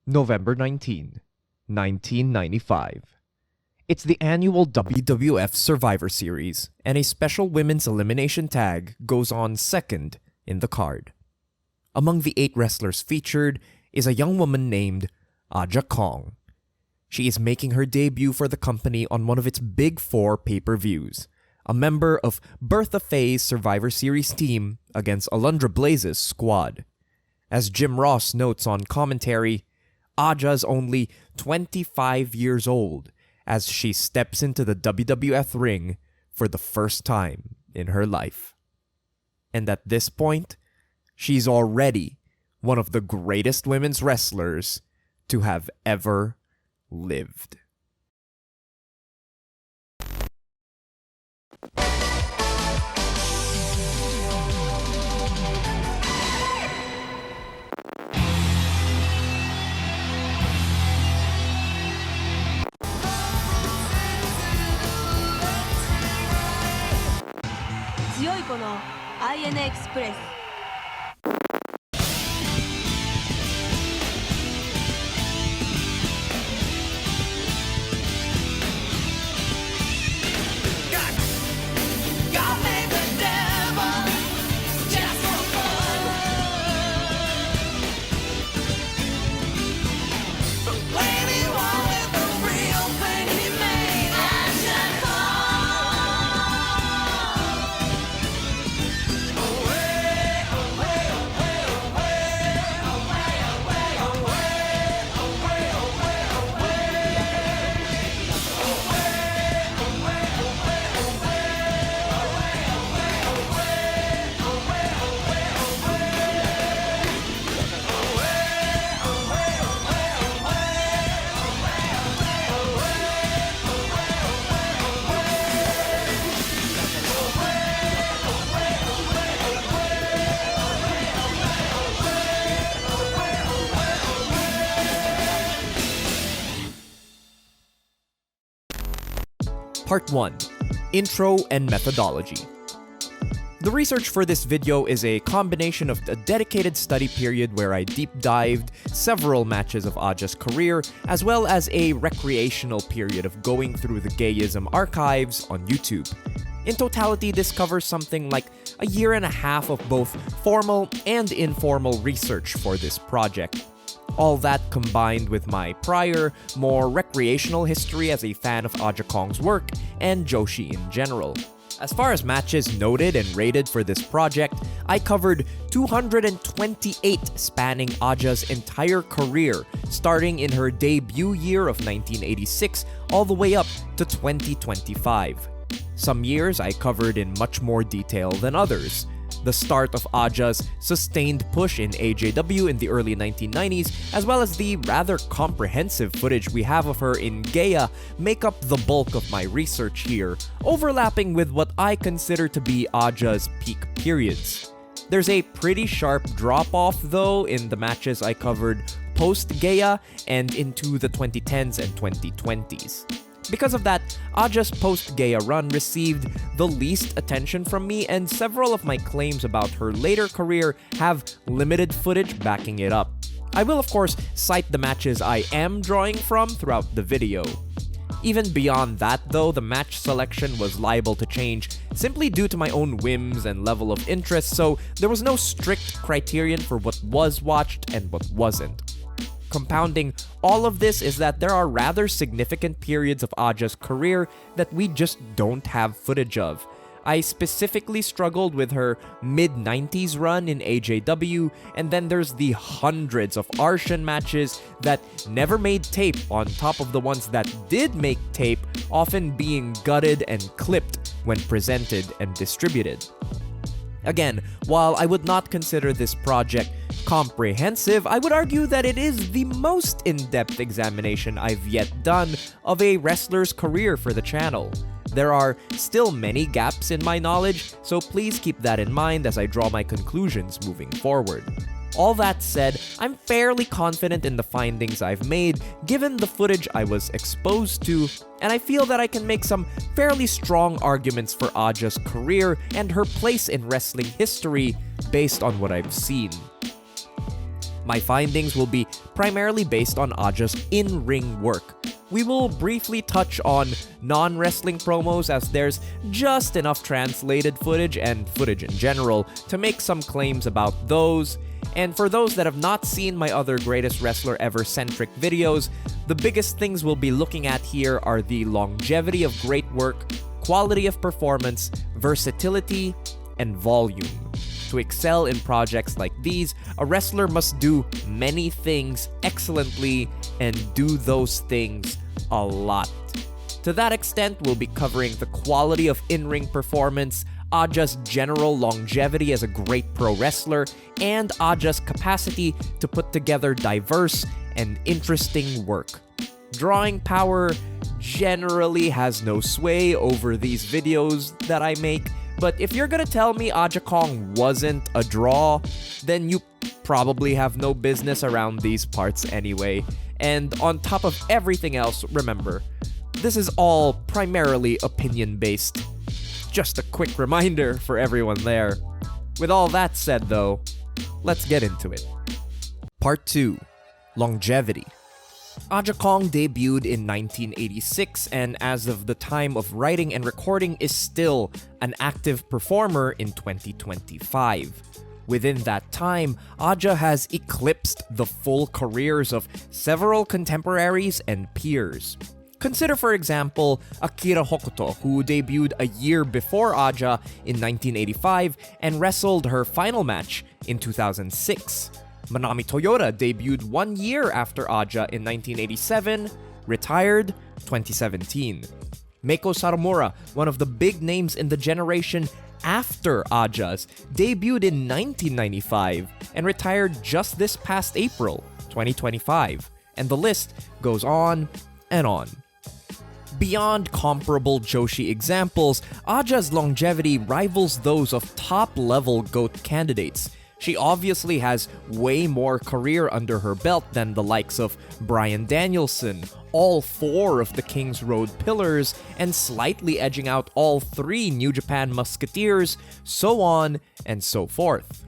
November 19, 1995. It's the annual WWF Survivor Series, and a special women's elimination tag goes on second in the card. Among the 8 wrestlers featured is a young woman named Aja Kong. She is making her debut for the company on one of its Big 4 pay-per-views, a member of Bertha Faye's Survivor Series team against Alundra Blaze's squad. As Jim Ross notes on commentary, Aja's only 25 years old as she steps into the WWF ring for the first time in her life. And at this point, she's already one of the greatest women's wrestlers to have ever lived. IN Express. Part 1. Intro and Methodology. The research for this video is a combination of a dedicated study period where I deep dived several matches of Aja's career, as well as a recreational period of going through the Gayism archives on YouTube. In totality, this covers something like a year and a half of both formal and informal research for this project. All that combined with my prior, more recreational history as a fan of Aja Kong's work and Joshi in general. As far as matches noted and rated for this project, I covered 228 spanning Aja's entire career, starting in her debut year of 1986 all the way up to 2025. Some years I covered in much more detail than others. The start of Aja's sustained push in AJW in the early 1990s, as well as the rather comprehensive footage we have of her in Gaea, make up the bulk of my research here, overlapping with what I consider to be Aja's peak periods. There's a pretty sharp drop-off though in the matches I covered post-Gaea and into the 2010s and 2020s. Because of that, Aja's post-Gaea run received the least attention from me, and several of my claims about her later career have limited footage backing it up. I will of course cite the matches I am drawing from throughout the video. Even beyond that though, the match selection was liable to change simply due to my own whims and level of interest, so there was no strict criterion for what was watched and what wasn't. Compounding all of this is that there are rather significant periods of Aja's career that we just don't have footage of. I specifically struggled with her mid-90s run in AJW, and then there's the hundreds of Arshan matches that never made tape on top of the ones that did make tape, often being gutted and clipped when presented and distributed. Again, while I would not consider this project comprehensive, I would argue that it is the most in-depth examination I've yet done of a wrestler's career for the channel. There are still many gaps in my knowledge, so please keep that in mind as I draw my conclusions moving forward. All that said, I'm fairly confident in the findings I've made given the footage I was exposed to, and I feel that I can make some fairly strong arguments for Aja's career and her place in wrestling history based on what I've seen. My findings will be primarily based on Aja's in-ring work. We will briefly touch on non-wrestling promos as there's just enough translated footage and footage in general to make some claims about those. And for those that have not seen my other Greatest Wrestler Ever centric videos, the biggest things we'll be looking at here are the longevity of great work, quality of performance, versatility, and volume. To excel in projects like these, a wrestler must do many things excellently and do those things a lot. To that extent, we'll be covering the quality of in-ring performance, Aja's general longevity as a great pro wrestler, and Aja's capacity to put together diverse and interesting work. Drawing power generally has no sway over these videos that I make, but if you're gonna tell me Aja Kong wasn't a draw, then you probably have no business around these parts anyway. And on top of everything else, remember, this is all primarily opinion-based. Just a quick reminder for everyone there. With all that said though, let's get into it. Part 2. Longevity. Aja Kong debuted in 1986 and as of the time of writing and recording is still an active performer in 2025. Within that time, Aja has eclipsed the full careers of several contemporaries and peers. Consider, for example, Akira Hokuto, who debuted a year before Aja in 1985 and wrestled her final match in 2006. Manami Toyota debuted 1 year after Aja in 1987, retired 2017. Meiko Satomura, one of the big names in the generation after Aja's, debuted in 1995 and retired just this past April 2025. And the list goes on and on. Beyond comparable Joshi examples, Aja's longevity rivals those of top-level GOAT candidates. She obviously has way more career under her belt than the likes of Bryan Danielson, all 4 of the King's Road Pillars, and slightly edging out all 3 New Japan Musketeers, so on and so forth.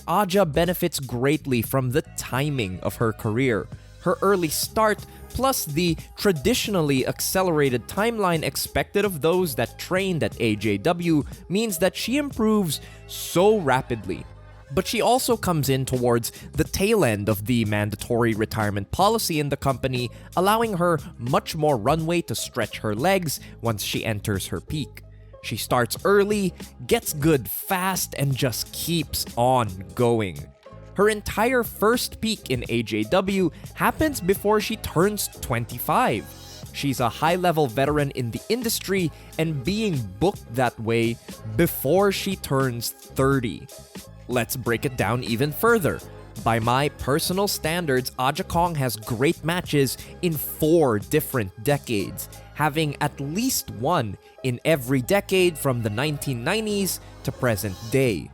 Aja benefits greatly from the timing of her career. Her early start, plus the traditionally accelerated timeline expected of those that trained at AJW, means that she improves so rapidly. But she also comes in towards the tail end of the mandatory retirement policy in the company, allowing her much more runway to stretch her legs once she enters her peak. She starts early, gets good fast, and just keeps on going. Her entire first peak in AJW happens before she turns 25. She's a high-level veteran in the industry and being booked that way before she turns 30. Let's break it down even further. By my personal standards, Aja Kong has great matches in 4 different decades, having at least one in every decade from the 1990s to present day.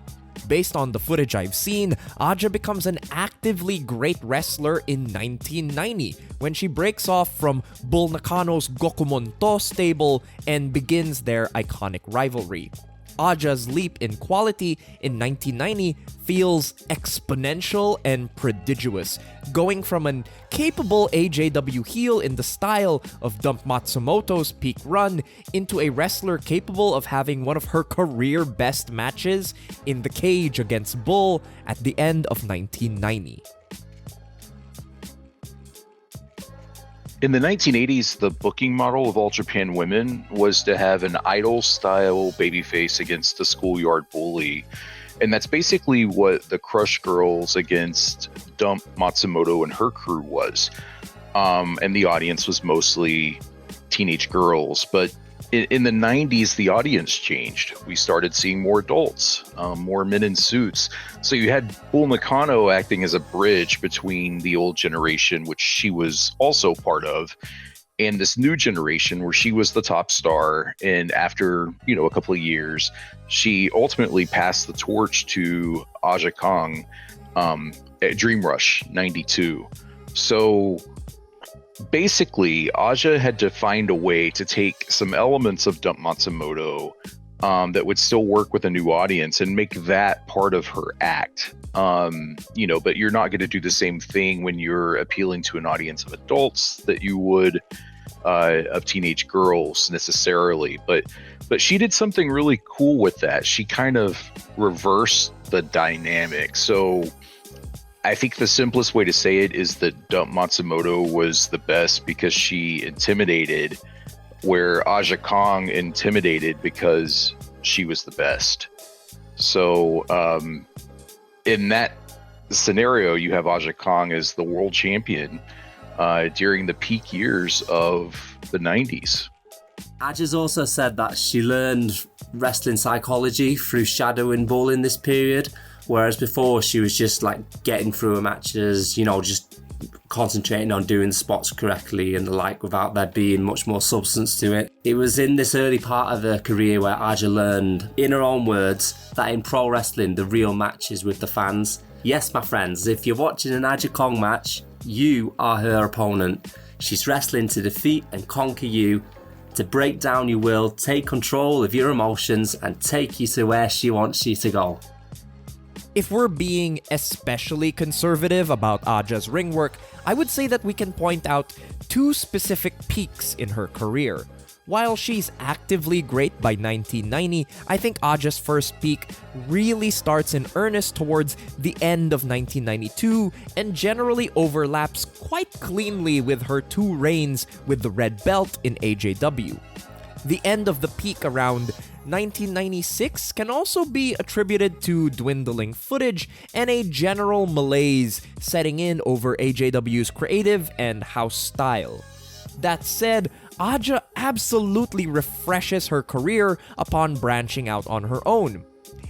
Based on the footage I've seen, Aja becomes an actively great wrestler in 1990 when she breaks off from Bull Nakano's Gokumon To stable and begins their iconic rivalry. Aja's leap in quality in 1990 feels exponential and prodigious, going from an capable AJW heel in the style of Dump Matsumoto's peak run into a wrestler capable of having one of her career best matches in the cage against Bull at the end of 1990. In the 1980s, the booking model of All Japan Women was to have an idol-style babyface against the schoolyard bully. And that's basically what the Crush Girls against Dump Matsumoto and her crew was. And the audience was mostly teenage girls. But in the 90s, the audience changed. We started seeing more adults, more men in suits. So you had Bull Nakano acting as a bridge between the old generation, which she was also part of, and this new generation where she was the top star. And after, a couple of years, she ultimately passed the torch to Aja Kong at Dream Rush 92. So basically, Aja had to find a way to take some elements of Dump Matsumoto, that would still work with a new audience and make that part of her act. But you're not going to do the same thing when you're appealing to an audience of adults that you would of teenage girls necessarily. But she did something really cool with that. She kind of reversed the dynamic. So I think the simplest way to say it is that Dump Matsumoto was the best because she intimidated, where Aja Kong intimidated because she was the best. So in that scenario, you have Aja Kong as the world champion during the peak years of the 90s. Aja's also said that she learned wrestling psychology through shadowing Bull in this period, whereas before she was just like getting through her matches, just concentrating on doing spots correctly and the like without there being much more substance to it. It was in this early part of her career where Aja learned, in her own words, that in pro wrestling the real match is with the fans. Yes, my friends, if you're watching an Aja Kong match, you are her opponent. She's wrestling to defeat and conquer you, to break down your will, take control of your emotions, and take you to where she wants you to go. If we're being especially conservative about Aja's ring work, I would say that we can point out two specific peaks in her career. While she's actively great by 1990, I think Aja's first peak really starts in earnest towards the end of 1992 and generally overlaps quite cleanly with her two reigns with the red belt in AJW. The end of the peak around 1996 can also be attributed to dwindling footage and a general malaise setting in over AJW's creative and house style. That said, Aja absolutely refreshes her career upon branching out on her own.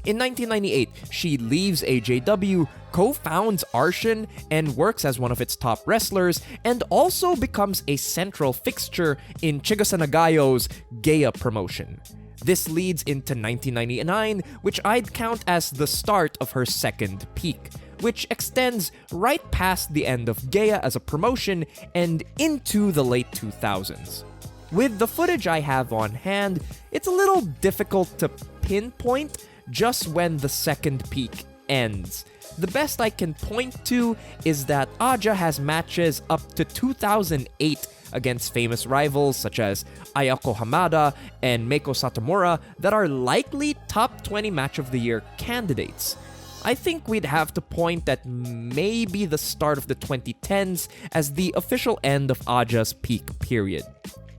In 1998, she leaves AJW, co-founds Arshin, and works as one of its top wrestlers, and also becomes a central fixture in Chigusa Nagayo's Gaia promotion. This leads into 1999, which I'd count as the start of her second peak, which extends right past the end of Gaia as a promotion and into the late 2000s. With the footage I have on hand, it's a little difficult to pinpoint just when the second peak ends. The best I can point to is that Aja has matches up to 2008 against famous rivals such as Ayako Hamada and Meiko Satomura that are likely top 20 match of the year candidates. I think we'd have to point at maybe the start of the 2010s as the official end of Aja's peak period.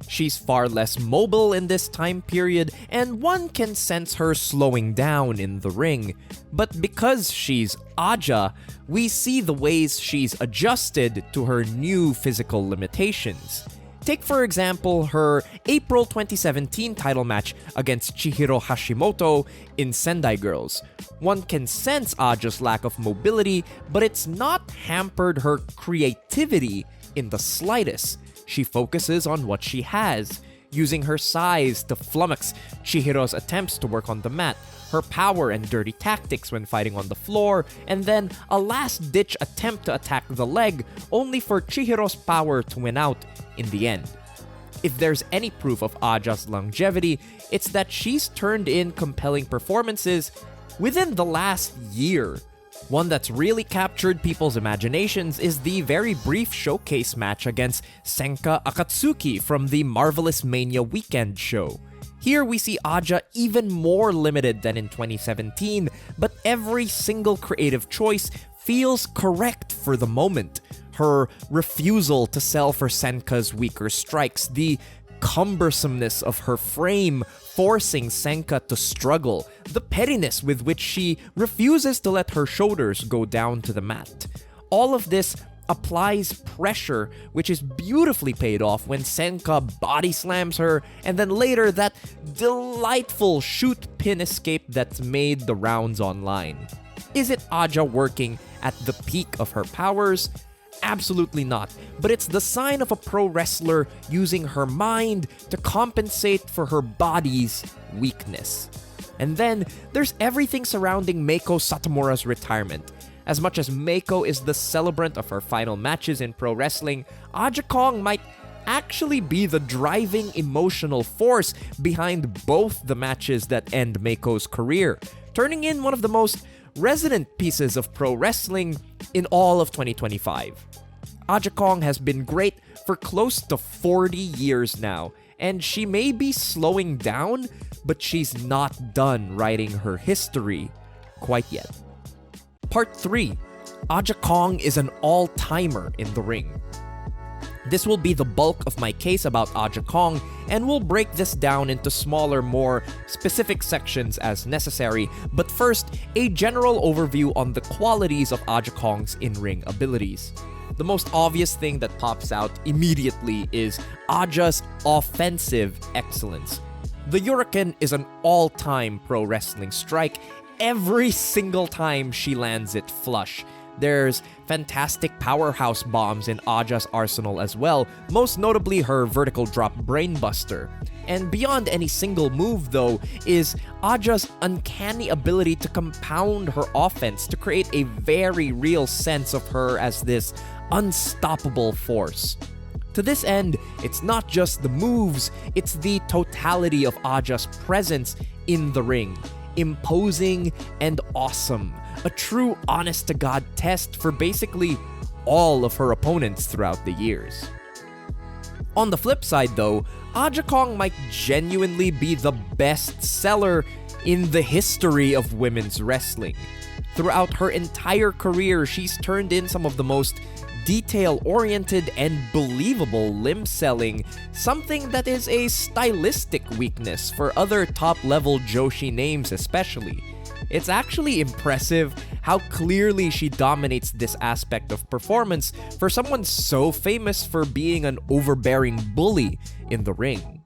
She's far less mobile in this time period, and one can sense her slowing down in the ring. But because she's Aja, we see the ways she's adjusted to her new physical limitations. Take, for example, her April 2017 title match against Chihiro Hashimoto in Sendai Girls. One can sense Aja's lack of mobility, but it's not hampered her creativity in the slightest. She focuses on what she has, using her size to flummox Chihiro's attempts to work on the mat, her power and dirty tactics when fighting on the floor, and then a last-ditch attempt to attack the leg, only for Chihiro's power to win out in the end. If there's any proof of Aja's longevity, it's that she's turned in compelling performances within the last year. One that's really captured people's imaginations is the very brief showcase match against Senka Akatsuki from the Marvelous Mania Weekend show. Here we see Aja even more limited than in 2017, but every single creative choice feels correct for the moment. Her refusal to sell for Senka's weaker strikes, the cumbersomeness of her frame forcing Senka to struggle, the pettiness with which she refuses to let her shoulders go down to the mat. All of this applies pressure, which is beautifully paid off when Senka body slams her, and then later that delightful shoot pin escape that's made the rounds online. Is it Aja working at the peak of her powers? Absolutely not, but it's the sign of a pro wrestler using her mind to compensate for her body's weakness. And then there's everything surrounding Meiko Satomura's retirement. As much as Meiko is the celebrant of her final matches in pro wrestling, Aja Kong might actually be the driving emotional force behind both the matches that end Meiko's career, turning in one of the most resonant pieces of pro wrestling in all of 2025. Aja Kong has been great for close to 40 years now, and she may be slowing down, but she's not done writing her history quite yet. Part 3. Aja Kong is an all-timer in the ring. This will be the bulk of my case about Aja Kong, and we'll break this down into smaller, more specific sections as necessary, but first, a general overview on the qualities of Aja Kong's in-ring abilities. The most obvious thing that pops out immediately is Aja's offensive excellence. The Hurricane is an all-time pro wrestling strike every single time she lands it flush. There's fantastic powerhouse bombs in Aja's arsenal as well, most notably her vertical drop brainbuster. And beyond any single move though, is Aja's uncanny ability to compound her offense to create a very real sense of her as this unstoppable force. To this end, it's not just the moves, it's the totality of Aja's presence in the ring. Imposing and awesome. A true honest-to-God test for basically all of her opponents throughout the years. On the flip side though, Aja Kong might genuinely be the best seller in the history of women's wrestling. Throughout her entire career, she's turned in some of the most detail-oriented and believable limb selling, something that is a stylistic weakness for other top-level Joshi names especially. It's actually impressive how clearly she dominates this aspect of performance for someone so famous for being an overbearing bully in the ring.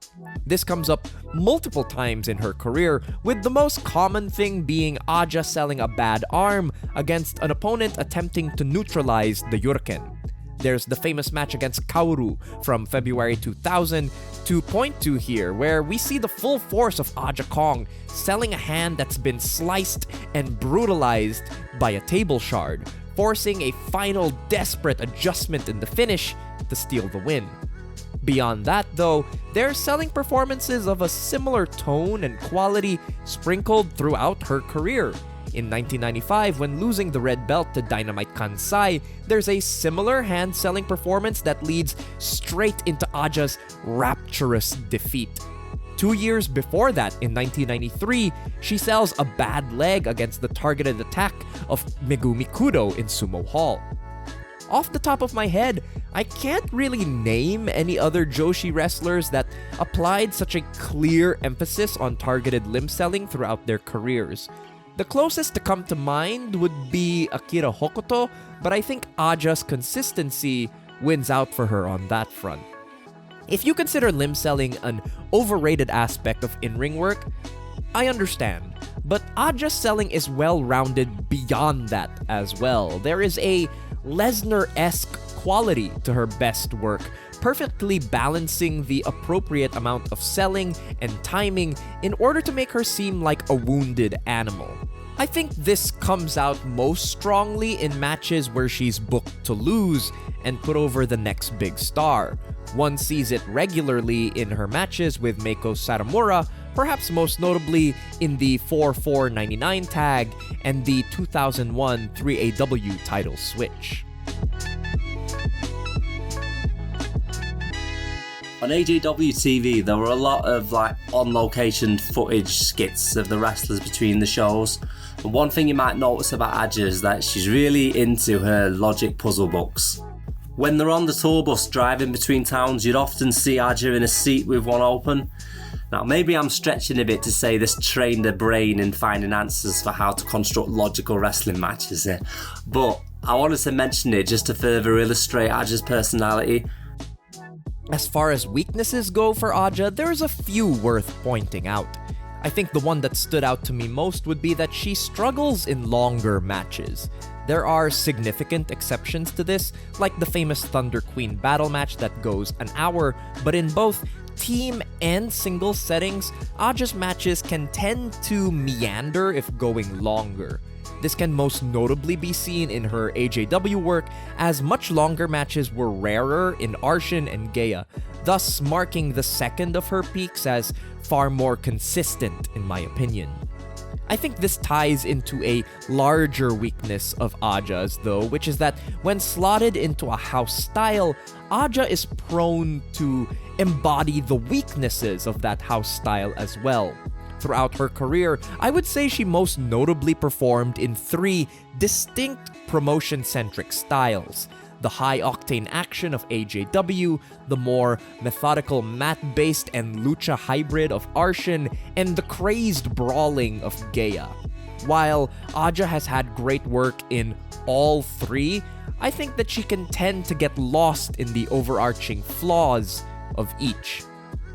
This comes up multiple times in her career, with the most common thing being Aja selling a bad arm against an opponent attempting to neutralize the Hurricane. There's the famous match against Kaoru from February 2000 to point to here, where we see the full force of Aja Kong selling a hand that's been sliced and brutalized by a table shard, forcing a final desperate adjustment in the finish to steal the win. Beyond that though, they're selling performances of a similar tone and quality sprinkled throughout her career. In 1995, when losing the red belt to Dynamite Kansai, there's a similar hand-selling performance that leads straight into Aja's rapturous defeat. 2 years before that, in 1993, she sells a bad leg against the targeted attack of Megumi Kudo in Sumo Hall. Off the top of my head, I can't really name any other Joshi wrestlers that applied such a clear emphasis on targeted limb selling throughout their careers. The closest to come to mind would be Akira Hokuto, but I think Aja's consistency wins out for her on that front. If you consider limb selling an overrated aspect of in-ring work, I understand, but Aja's selling is well-rounded beyond that as well. There is a Lesnar-esque quality to her best work, perfectly balancing the appropriate amount of selling and timing in order to make her seem like a wounded animal. I think this comes out most strongly in matches where she's booked to lose and put over the next big star. One sees it regularly in her matches with Meiko Satomura, perhaps most notably in the 4-4-99 tag and the 2001 3AW title switch. On AJW TV, there were a lot of on-location footage skits of the wrestlers between the shows. And one thing you might notice about Aja is that she's really into her logic puzzle books. When they're on the tour bus driving between towns, you'd often see Aja in a seat with one open. Now, maybe I'm stretching a bit to say this trained her brain in finding answers for how to construct logical wrestling matches here, but I wanted to mention it just to further illustrate Aja's personality. As far as weaknesses go for Aja, there's a few worth pointing out. I think the one that stood out to me most would be that she struggles in longer matches. There are significant exceptions to this, like the famous Thunder Queen battle match that goes an hour, but in both team and single settings, Aja's matches can tend to meander if going longer. This can most notably be seen in her AJW work, as much longer matches were rarer in Arshin and Gaea. thus marking the second of her peaks as far more consistent in my opinion. I think this ties into a larger weakness of Aja's though, which is that when slotted into a house style, Aja is prone to embody the weaknesses of that house style as well. Throughout her career, I would say she most notably performed in 3 distinct promotion-centric styles: the high-octane action of AJW, the more methodical mat-based and lucha hybrid of Arshin, and the crazed brawling of Gaia. While Aja has had great work in all 3, I think that she can tend to get lost in the overarching flaws of each.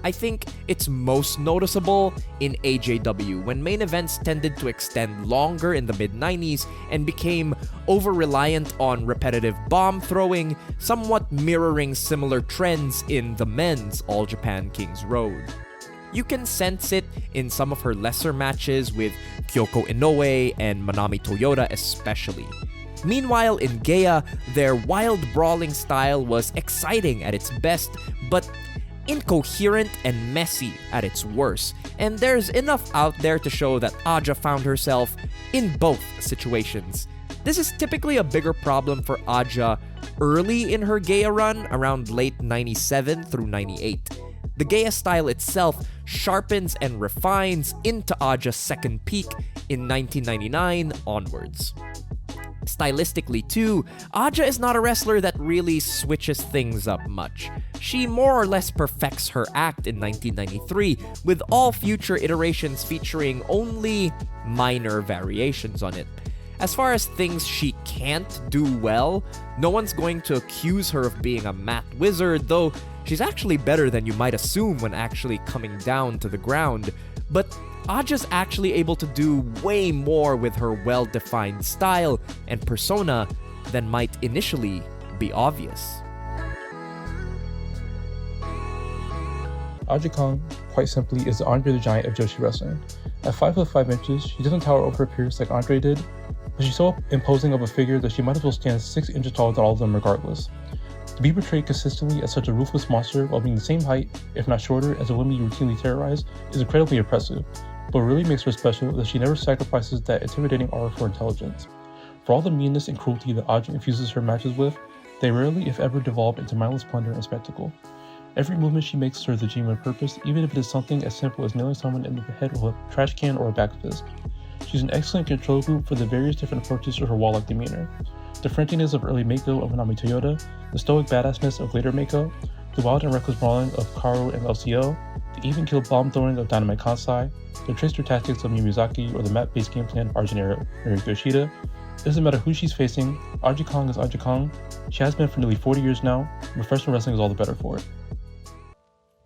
I think it's most noticeable in AJW, when main events tended to extend longer in the mid-90s and became over-reliant on repetitive bomb throwing, somewhat mirroring similar trends in the men's All Japan Kings Road. You can sense it in some of her lesser matches with Kyoko Inoue and Manami Toyota especially. Meanwhile, in Gaia, their wild brawling style was exciting at its best, but incoherent and messy at its worst, and there's enough out there to show that Aja found herself in both situations. This is typically a bigger problem for Aja early in her Gaia run, around late 97 through 98. The Gaia style itself sharpens and refines into Aja's second peak in 1999 onwards. Stylistically too, Aja is not a wrestler that really switches things up much. She more or less perfects her act in 1993, with all future iterations featuring only minor variations on it. As far as things she can't do well, no one's going to accuse her of being a mat wizard, though she's actually better than you might assume when actually coming down to the ground. But Aja's actually able to do way more with her well-defined style and persona than might initially be obvious. Aja Kong, quite simply, is the Andre the Giant of Joshi wrestling. At 5'5" inches, she doesn't tower over her peers like Andre did, but she's so imposing of a figure that she might as well stand 6 inches taller than all of them regardless. To be portrayed consistently as such a ruthless monster while being the same height, if not shorter, as the women you routinely terrorize is incredibly impressive, but what really makes her special is that she never sacrifices that intimidating aura for intelligence. For all the meanness and cruelty that Aja infuses her matches with, they rarely, if ever, devolve into mindless splendor and spectacle. Every movement she makes serves a genuine purpose, even if it is something as simple as nailing someone in the head with a trash can or a back fist. She's an excellent control group for the various different approaches to her wall-like demeanor. The frenziness of early Mako of Manami Toyota, the stoic badassness of later Mako, the wild and reckless brawling of Kaoru and LCO, the even-kill bomb throwing of Dynamite Kansai, the trickster tactics of Miyazaki, or the map-based game plan of Arjun Yoshida. It doesn't matter who she's facing, Aja Kong is Aja Kong. She has been for nearly 40 years now, and professional wrestling is all the better for it.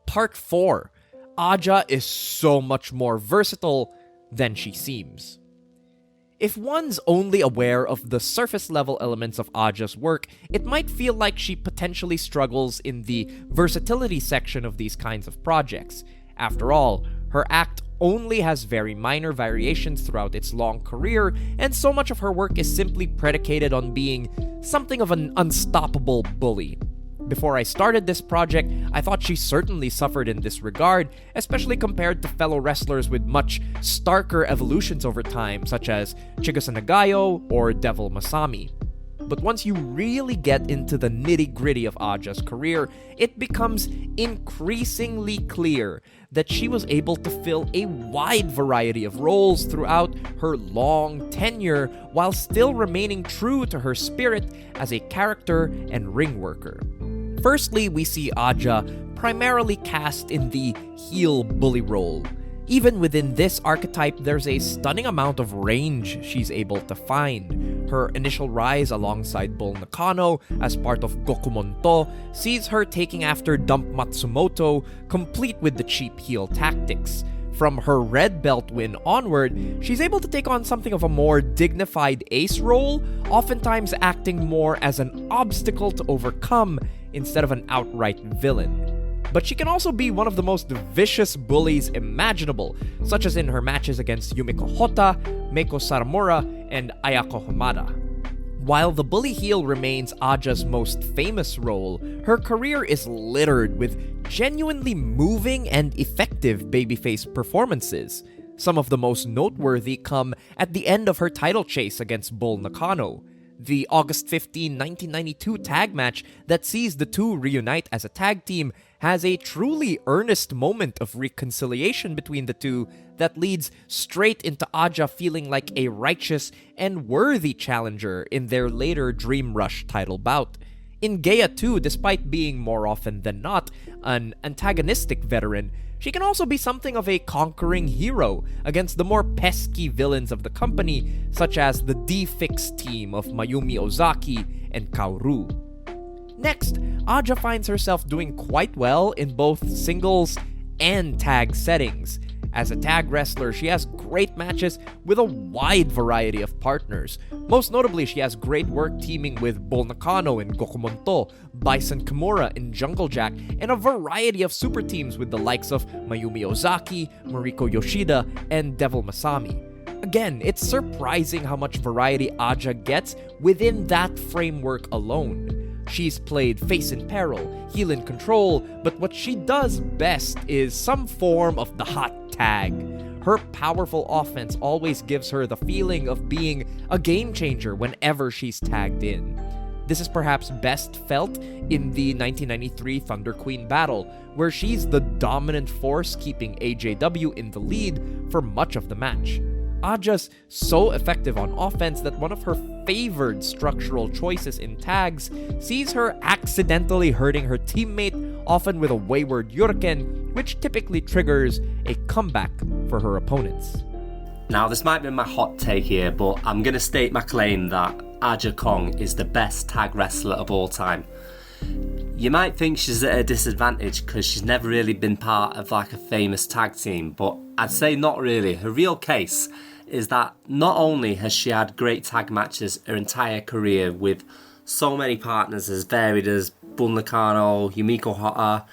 Part 4. Aja is so much more versatile than she seems. If one's only aware of the surface-level elements of Aja's work, it might feel like she potentially struggles in the versatility section of these kinds of projects. After all, her act only has very minor variations throughout its long career, and so much of her work is simply predicated on being something of an unstoppable bully. Before I started this project, I thought she certainly suffered in this regard, especially compared to fellow wrestlers with much starker evolutions over time, such as Chigusa Nagayo or Devil Masami. But once you really get into the nitty-gritty of Aja's career, it becomes increasingly clear that she was able to fill a wide variety of roles throughout her long tenure while still remaining true to her spirit as a character and ring worker. Firstly, we see Aja primarily cast in the heel bully role. Even within this archetype, there's a stunning amount of range she's able to find. Her initial rise alongside Bull Nakano as part of Gokumonto sees her taking after Dump Matsumoto, complete with the cheap heel tactics. From her red belt win onward, she's able to take on something of a more dignified ace role, oftentimes acting more as an obstacle to overcome instead of an outright villain. But she can also be one of the most vicious bullies imaginable, such as in her matches against Yumiko Hotta, Meiko Satomura, and Ayako Hamada. While the bully heel remains Aja's most famous role, her career is littered with genuinely moving and effective babyface performances. Some of the most noteworthy come at the end of her title chase against Bull Nakano. The August 15, 1992 tag match that sees the two reunite as a tag team has a truly earnest moment of reconciliation between the two that leads straight into Aja feeling like a righteous and worthy challenger in their later Dream Rush title bout. In Gaea 2, despite being more often than not an antagonistic veteran, she can also be something of a conquering hero against the more pesky villains of the company, such as the D-Fix team of Mayumi Ozaki and Kaoru. Next, Aja finds herself doing quite well in both singles and tag settings. As a tag wrestler, she has great matches with a wide variety of partners. Most notably, she has great work teaming with Bull Nakano in Gokumonto, Bison Kimura in Jungle Jack, and a variety of super teams with the likes of Mayumi Ozaki, Mariko Yoshida, and Devil Masami. Again, it's surprising how much variety Aja gets within that framework alone. She's played face in peril, heel in control, but what she does best is some form of the hot tag. Her powerful offense always gives her the feeling of being a game changer whenever she's tagged in. This is perhaps best felt in the 1993 Thunder Queen battle, where she's the dominant force keeping AJW in the lead for much of the match. Aja's so effective on offense that one of her favored structural choices in tags sees her accidentally hurting her teammate, often with a wayward Yurken, which typically triggers a comeback for her opponents. Now, this might be my hot take here, but I'm going to state my claim that Aja Kong is the best tag wrestler of all time. You might think she's at a disadvantage because she's never really been part of like a famous tag team, but I'd say not really. Her real case is that not only has she had great tag matches her entire career with so many partners as varied as Bull Nakano, Yumiko Hotta,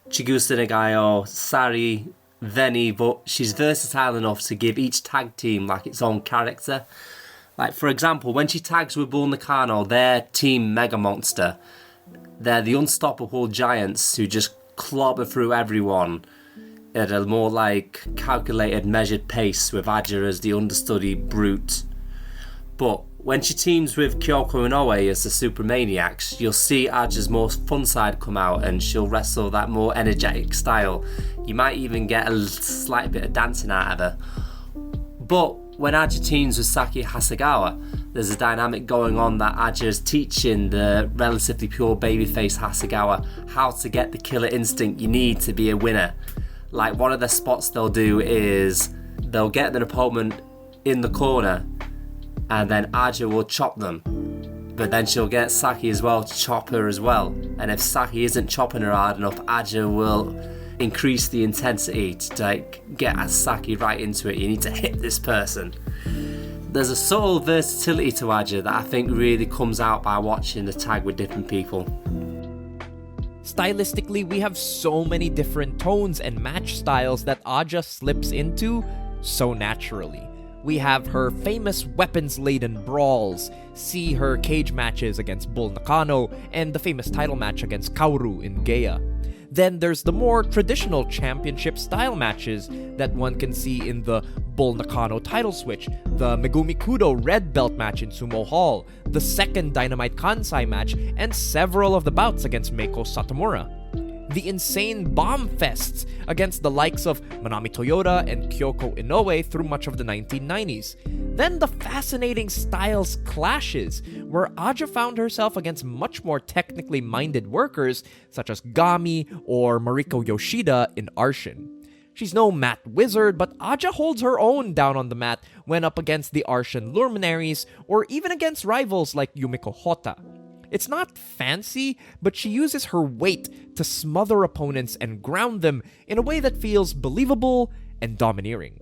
Chigusa Nagayo, Sari, Veni, but she's versatile enough to give each tag team like its own character. Like, for example, when she tags with Bull Nakano, their team Mega Monster, they're the unstoppable giants who just clobber through everyone at a more like calculated, measured pace, with Aja as the understudy brute. But when she teams with Kyoko Inoue as the Super Maniacs, you'll see Aja's more fun side come out and she'll wrestle that more energetic style. You might even get a slight bit of dancing out of her. But when Aja teams with Saki Hasegawa, there's a dynamic going on that Aja is teaching the relatively pure babyface Hasegawa how to get the killer instinct you need to be a winner. Like, one of the spots they'll do is they'll get an opponent in the corner and then Aja will chop them. But then she'll get Saki as well to chop her as well. And if Saki isn't chopping her hard enough, Aja will increase the intensity to like get Saki right into it. You need to hit this person. There's a subtle versatility to Aja that I think really comes out by watching the tag with different people. Stylistically, we have so many different tones and match styles that Aja slips into so naturally. We have her famous weapons-laden brawls, see her cage matches against Bull Nakano, and the famous title match against Kaoru in Gaea. Then there's the more traditional championship-style matches that one can see in the Bull Nakano title switch, the Megumi Kudo red belt match in Sumo Hall, the second Dynamite Kansai match, and several of the bouts against Meiko Satomura. The insane bomb fests against the likes of Manami Toyota and Kyoko Inoue through much of the 1990s. Then the fascinating styles clashes, where Aja found herself against much more technically minded workers such as Gami or Mariko Yoshida in Arshin. She's no mat wizard, but Aja holds her own down on the mat when up against the Arshin luminaries or even against rivals like Yumiko Hotta. It's not fancy, but she uses her weight to smother opponents and ground them in a way that feels believable and domineering.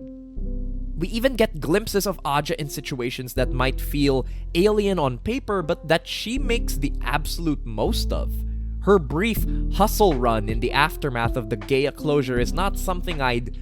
We even get glimpses of Aja in situations that might feel alien on paper, but that she makes the absolute most of. Her brief hustle run in the aftermath of the Gaea closure is not something I'd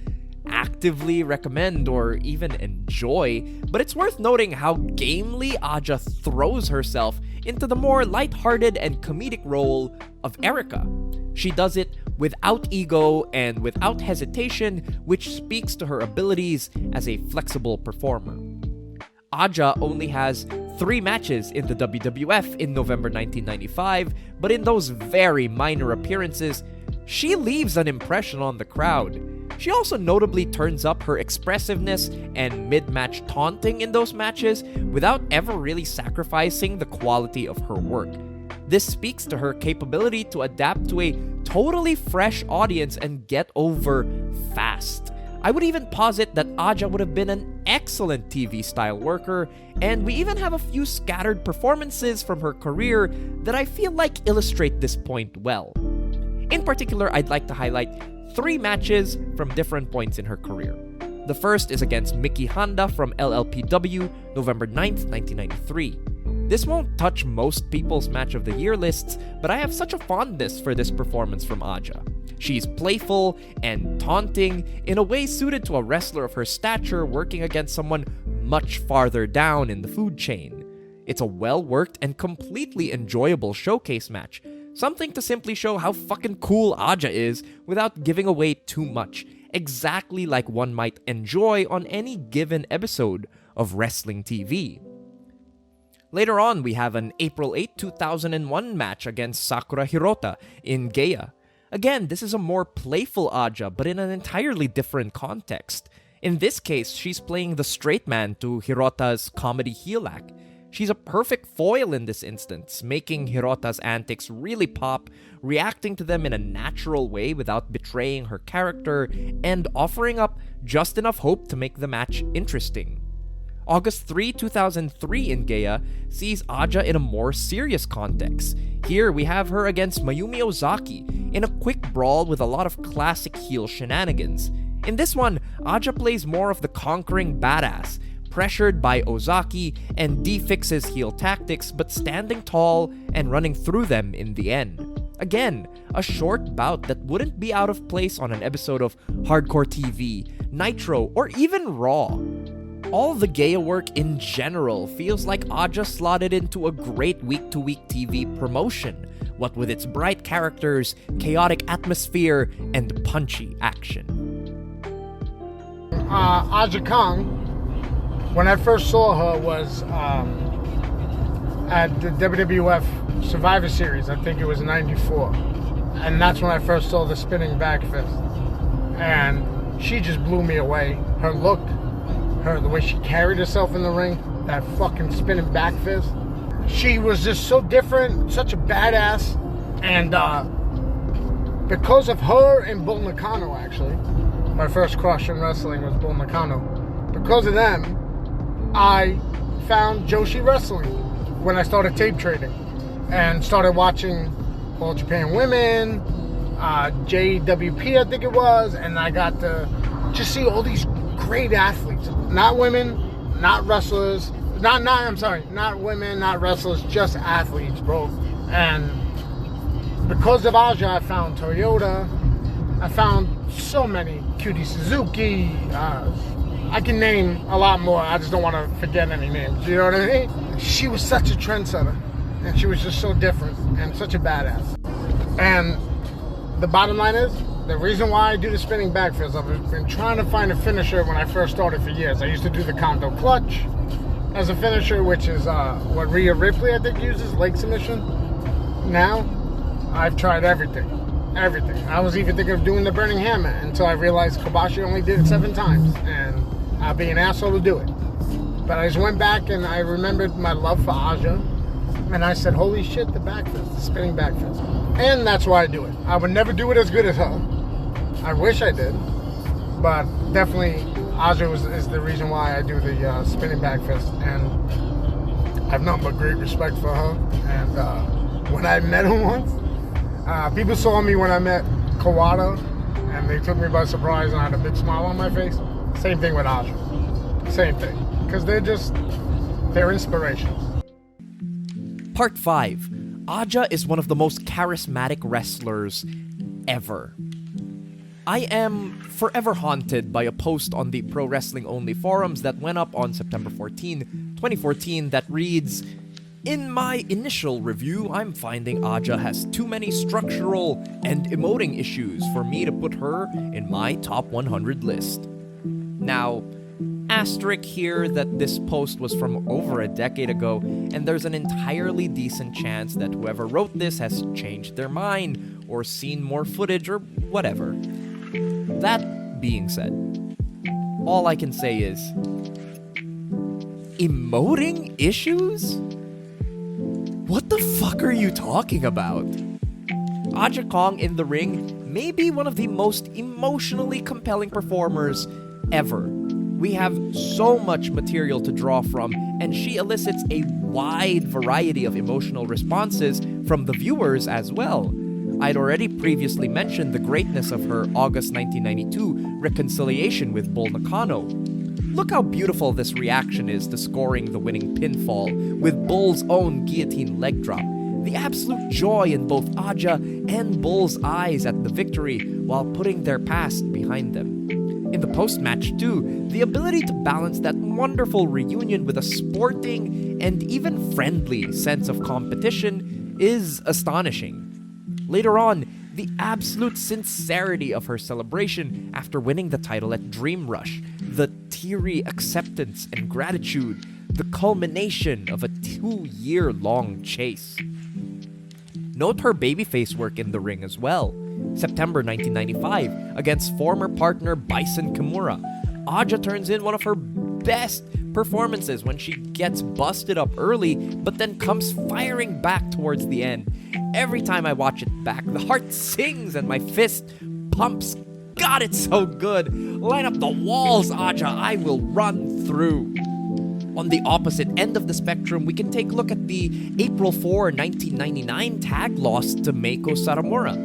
actively recommend or even enjoy, but it's worth noting how gamely Aja throws herself into the more lighthearted and comedic role of Erika. She does it without ego and without hesitation, which speaks to her abilities as a flexible performer. Aja only has 3 matches in the WWF in November 1995, but in those very minor appearances, she leaves an impression on the crowd. She also notably turns up her expressiveness and mid-match taunting in those matches without ever really sacrificing the quality of her work. This speaks to her capability to adapt to a totally fresh audience and get over fast. I would even posit that Aja would have been an excellent TV-style worker, and we even have a few scattered performances from her career that I feel like illustrate this point well. In particular, I'd like to highlight 3 matches from different points in her career. The first is against Miki Handa from LLPW, November 9th, 1993. This won't touch most people's Match of the Year lists, but I have such a fondness for this performance from Aja. She's playful and taunting in a way suited to a wrestler of her stature working against someone much farther down in the food chain. It's a well-worked and completely enjoyable showcase match, something to simply show how fucking cool Aja is without giving away too much, exactly like one might enjoy on any given episode of wrestling TV. Later on, we have an April 8, 2001 match against Sakura Hirota in Geia. Again, this is a more playful Aja, but in an entirely different context. In this case, she's playing the straight man to Hirota's comedy heel act. She's a perfect foil in this instance, making Hirota's antics really pop, reacting to them in a natural way without betraying her character, and offering up just enough hope to make the match interesting. August 3, 2003 in Geia sees Aja in a more serious context. Here we have her against Mayumi Ozaki in a quick brawl with a lot of classic heel shenanigans. In this one, Aja plays more of the conquering badass, pressured by Ozaki and defixes heel tactics but standing tall and running through them in the end. Again, a short bout that wouldn't be out of place on an episode of Hardcore TV, Nitro, or even Raw. All the Geia work in general feels like Aja slotted into a great week-to-week TV promotion, what with its bright characters, chaotic atmosphere, and punchy action. Aja Kong, when I first saw her, was at the WWF Survivor Series. I think it was '94, and that's when I first saw the spinning back fist, and she just blew me away. Her look, the way she carried herself in the ring, that fucking spinning back fist. She was just so different, such a badass, and because of her and Bull Nakano, actually, my first crush in wrestling was Bull Nakano. Because of them, I found Joshi Wrestling when I started tape trading and started watching All Japan Women, JWP I think it was, and I got to just see all these great athletes. Not women, not wrestlers, not women, not wrestlers, just athletes, bro. And because of Aja, I found Toyota, I found so many, Cutie Suzuki, I can name a lot more, I just don't want to forget any names, you know what I mean? She was such a trendsetter, and she was just so different, and such a badass. And the bottom line is, the reason why I do the spinning back fist, I've been trying to find a finisher when I first started for years. I used to do the Kondo clutch as a finisher, which is what Rhea Ripley, I think, uses, leg submission. Now, I've tried everything. I was even thinking of doing the burning hammer until I realized Kobashi only did it 7 times, and I'd be an asshole to do it. But I just went back and I remembered my love for Aja, and I said, holy shit, the back fist, the spinning back fist. And that's why I do it. I would never do it as good as her. I wish I did, but definitely Aja is the reason why I do the spinning back fist, and I've nothing but great respect for her. And when I met her once, people saw me when I met Kawada, and they took me by surprise, and I had a big smile on my face. Same thing with Aja. Same thing, because they're inspirations. Part 5. Aja is one of the most charismatic wrestlers ever. I am forever haunted by a post on the Pro Wrestling Only forums that went up on September 14, 2014 that reads, "In my initial review, I'm finding Aja has too many structural and emoting issues for me to put her in my top 100 list." Now, asterisk here that this post was from over a decade ago, and there's an entirely decent chance that whoever wrote this has changed their mind or seen more footage or whatever. That being said, all I can say is, emoting issues? What the fuck are you talking about? Aja Kong in the ring may be one of the most emotionally compelling performers ever. We have so much material to draw from, and she elicits a wide variety of emotional responses from the viewers as well. I'd already previously mentioned the greatness of her August 1992 reconciliation with Bull Nakano. Look how beautiful this reaction is to scoring the winning pinfall with Bull's own guillotine leg drop. The absolute joy in both Aja and Bull's eyes at the victory while putting their past behind them. In the post-match too, the ability to balance that wonderful reunion with a sporting and even friendly sense of competition is astonishing. Later on, the absolute sincerity of her celebration after winning the title at Dream Rush, the teary acceptance and gratitude, the culmination of a 2-year-long chase. Note her babyface work in the ring as well. September 1995, against former partner Bison Kimura, Aja turns in one of her best performances when she gets busted up early, but then comes firing back towards the end. Every time I watch it back, the heart sings and my fist pumps. God, it's so good. Line up the walls, Aja. I will run through. On the opposite end of the spectrum, we can take a look at the April 4, 1999 tag loss to Meiko Satomura.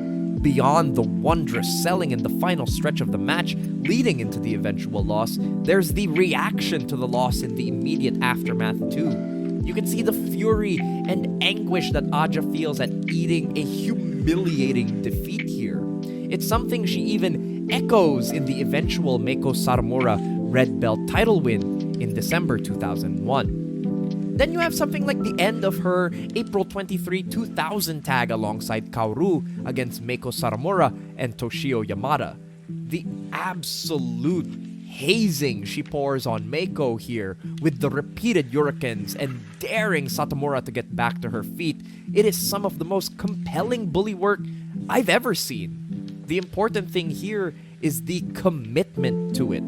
Beyond the wondrous selling in the final stretch of the match leading into the eventual loss, there's the reaction to the loss in the immediate aftermath too. You can see the fury and anguish that Aja feels at eating a humiliating defeat here. It's something she even echoes in the eventual Meiko Satomura red belt title win in December 2001. Then you have something like the end of her April 23, 2000 tag alongside Kaoru against Meiko Satomura and Toshio Yamada. The absolute hazing she pours on Meiko here with the repeated Hurricanes and daring Satomura to get back to her feet. It is some of the most compelling bully work I've ever seen. The important thing here is the commitment to it.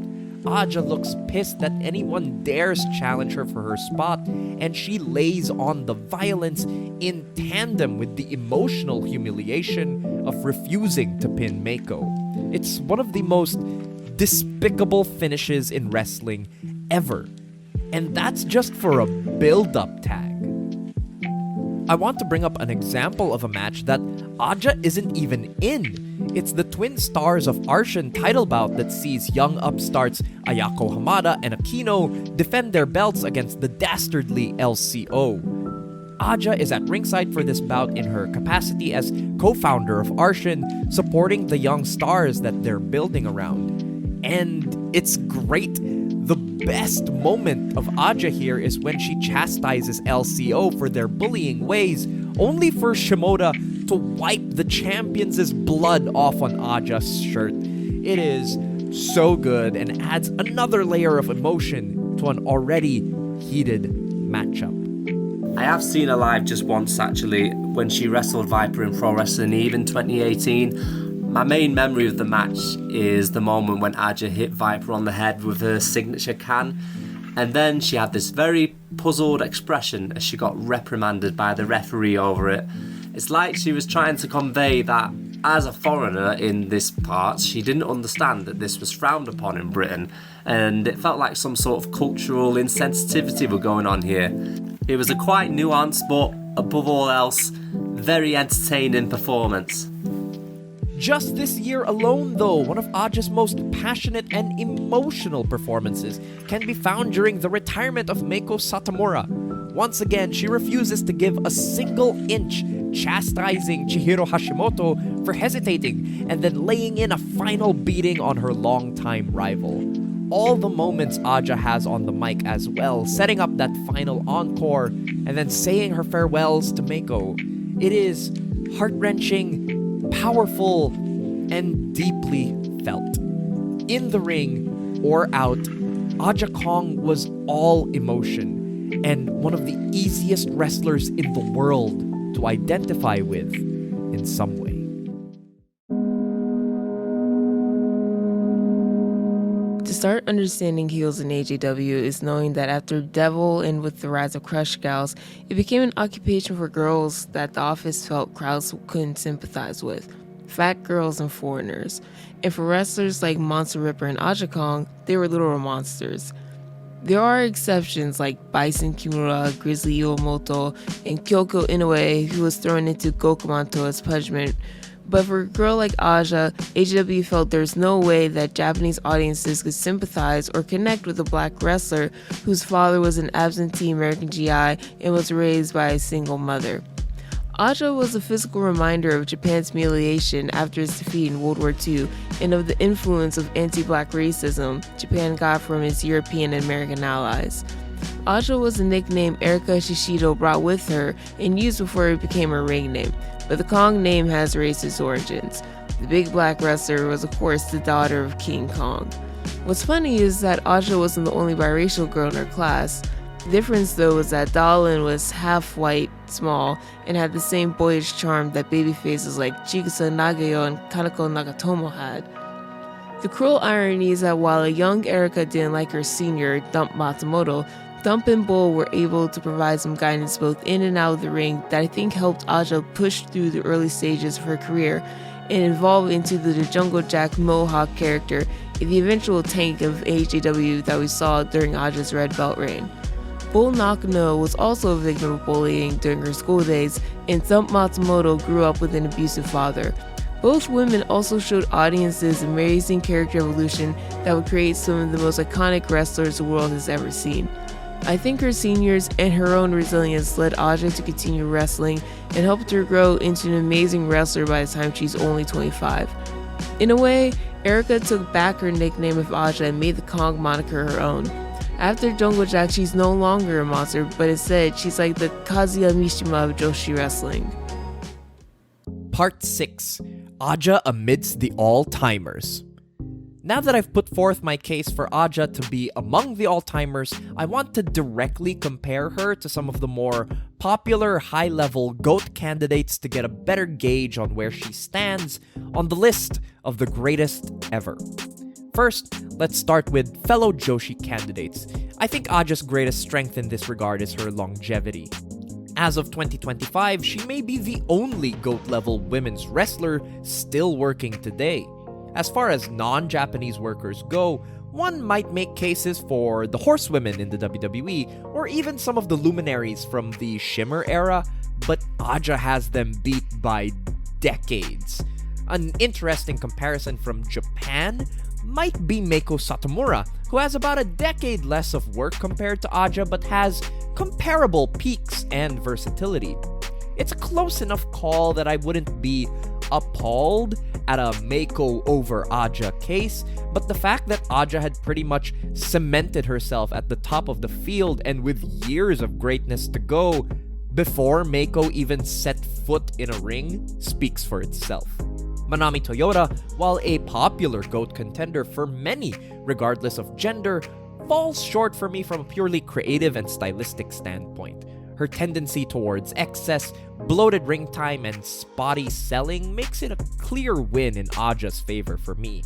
Aja looks pissed that anyone dares challenge her for her spot, and she lays on the violence in tandem with the emotional humiliation of refusing to pin Meiko. It's one of the most despicable finishes in wrestling ever, and that's just for a build-up tag. I want to bring up an example of a match that Aja isn't even in. It's the Twin Stars of Arshin title bout that sees young upstarts Ayako Hamada and Aquino defend their belts against the dastardly LCO. Aja is at ringside for this bout in her capacity as co-founder of Arshin, supporting the young stars that they're building around. And it's great. The best moment of Aja here is when she chastises LCO for their bullying ways, only for Shimoda to wipe the champions' blood off on Aja's shirt. It is so good and adds another layer of emotion to an already heated matchup. I have seen her live just once actually, when she wrestled Viper in Pro Wrestling Eve in 2018. My main memory of the match is the moment when Aja hit Viper on the head with her signature can, and then she had this very puzzled expression as she got reprimanded by the referee over it. It's like she was trying to convey that as a foreigner in this part, she didn't understand that this was frowned upon in Britain, and it felt like some sort of cultural insensitivity were going on here. It was a quite nuanced, but above all else, very entertaining performance. Just this year alone, though, one of Aja's most passionate and emotional performances can be found during the retirement of Meiko Satomura. Once again, she refuses to give a single inch, chastising Chihiro Hashimoto for hesitating and then laying in a final beating on her longtime rival. All the moments Aja has on the mic as well, setting up that final encore and then saying her farewells to Meiko. It is heart-wrenching, powerful, and deeply felt. In the ring or out, Aja Kong was all emotion and one of the easiest wrestlers in the world to identify with in some way. To start understanding heels in AJW is knowing that after Devil and with the rise of Crush Gals, it became an occupation for girls that the office felt crowds couldn't sympathize with. Fat girls and foreigners. And for wrestlers like Monster Ripper and Aja Kong, they were literal monsters. There are exceptions like Bison Kimura, Grizzly Iwamoto, and Kyoko Inoue, who was thrown into Gokumanto as punishment. But for a girl like Aja, AJW felt there's no way that Japanese audiences could sympathize or connect with a black wrestler whose father was an absentee American GI and was raised by a single mother. Aja was a physical reminder of Japan's humiliation after its defeat in World War II and of the influence of anti-black racism Japan got from its European and American allies. Aja was a nickname Erika Shishido brought with her and used before it became her ring name, but the Kong name has racist origins. The big black wrestler was of course the daughter of King Kong. What's funny is that Aja wasn't the only biracial girl in her class. The difference though was that Dallin was half white, small, and had the same boyish charm that babyfaces like Chigusa Nagayo and Kaneko Nagatomo had. The cruel irony is that while a young Erika didn't like her senior, Dump Matsumoto, Dump and Bull were able to provide some guidance both in and out of the ring that I think helped Aja push through the early stages of her career and evolve into the Jungle Jack Mohawk character in the eventual tank of AJW that we saw during Aja's red belt reign. Bull Nakano was also a victim of bullying during her school days, and Dump Matsumoto grew up with an abusive father. Both women also showed audiences amazing character evolution that would create some of the most iconic wrestlers the world has ever seen. I think her seniors and her own resilience led Aja to continue wrestling and helped her grow into an amazing wrestler by the time she's only 25. In a way, Erika took back her nickname of Aja and made the Kong moniker her own. After Jungle Jack, she's no longer a monster, but instead, she's like the Kazuya Mishima of Joshi wrestling. Part 6. Aja amidst the all-timers. Now that I've put forth my case for Aja to be among the all-timers, I want to directly compare her to some of the more popular high-level GOAT candidates to get a better gauge on where she stands on the list of the greatest ever. First, let's start with fellow Joshi candidates. I think Aja's greatest strength in this regard is her longevity. As of 2025, she may be the only GOAT-level women's wrestler still working today. As far as non-Japanese workers go, one might make cases for the horsewomen in the WWE, or even some of the luminaries from the Shimmer era, but Aja has them beat by decades. An interesting comparison from Japan might be Meiko Satomura, who has about a decade less of work compared to Aja but has comparable peaks and versatility. It's a close enough call that I wouldn't be appalled at a Meiko over Aja case, but the fact that Aja had pretty much cemented herself at the top of the field and with years of greatness to go before Meiko even set foot in a ring speaks for itself. Manami Toyota, while a popular GOAT contender for many, regardless of gender, falls short for me from a purely creative and stylistic standpoint. Her tendency towards excess, bloated ring time, and spotty selling makes it a clear win in Aja's favor for me.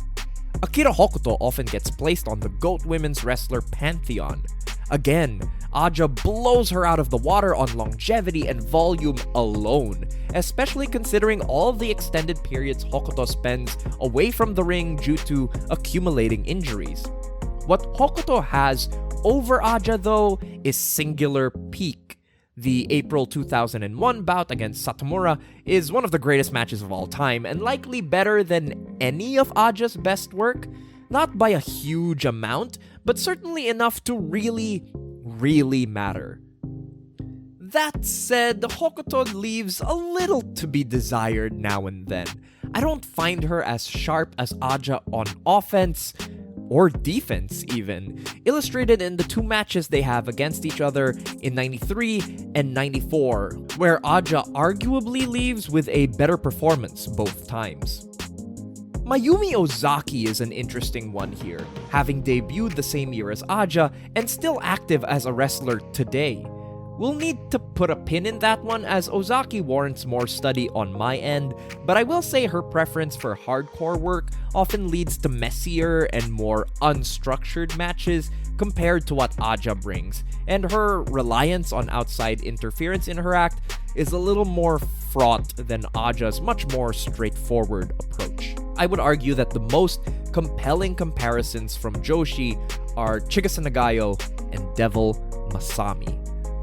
Akira Hokuto often gets placed on the GOAT women's wrestler pantheon. Again, Aja blows her out of the water on longevity and volume alone, especially considering all the extended periods Hokuto spends away from the ring due to accumulating injuries. What Hokuto has over Aja, though, is singular peak. The April 2001 bout against Satomura is one of the greatest matches of all time, and likely better than any of Aja's best work. Not by a huge amount, but certainly enough to really matter. That said, Hokuto leaves a little to be desired now and then. I don't find her as sharp as Aja on offense, or defense even, illustrated in the two matches they have against each other in 93 and 94, where Aja arguably leaves with a better performance both times. Mayumi Ozaki is an interesting one here, having debuted the same year as Aja and still active as a wrestler today. We'll need to put a pin in that one as Ozaki warrants more study on my end, but I will say her preference for hardcore work often leads to messier and more unstructured matches compared to what Aja brings, and her reliance on outside interference in her act is a little more fraught than Aja's much more straightforward approach. I would argue that the most compelling comparisons from Joshi are Chigusa Nagayo and Devil Masami.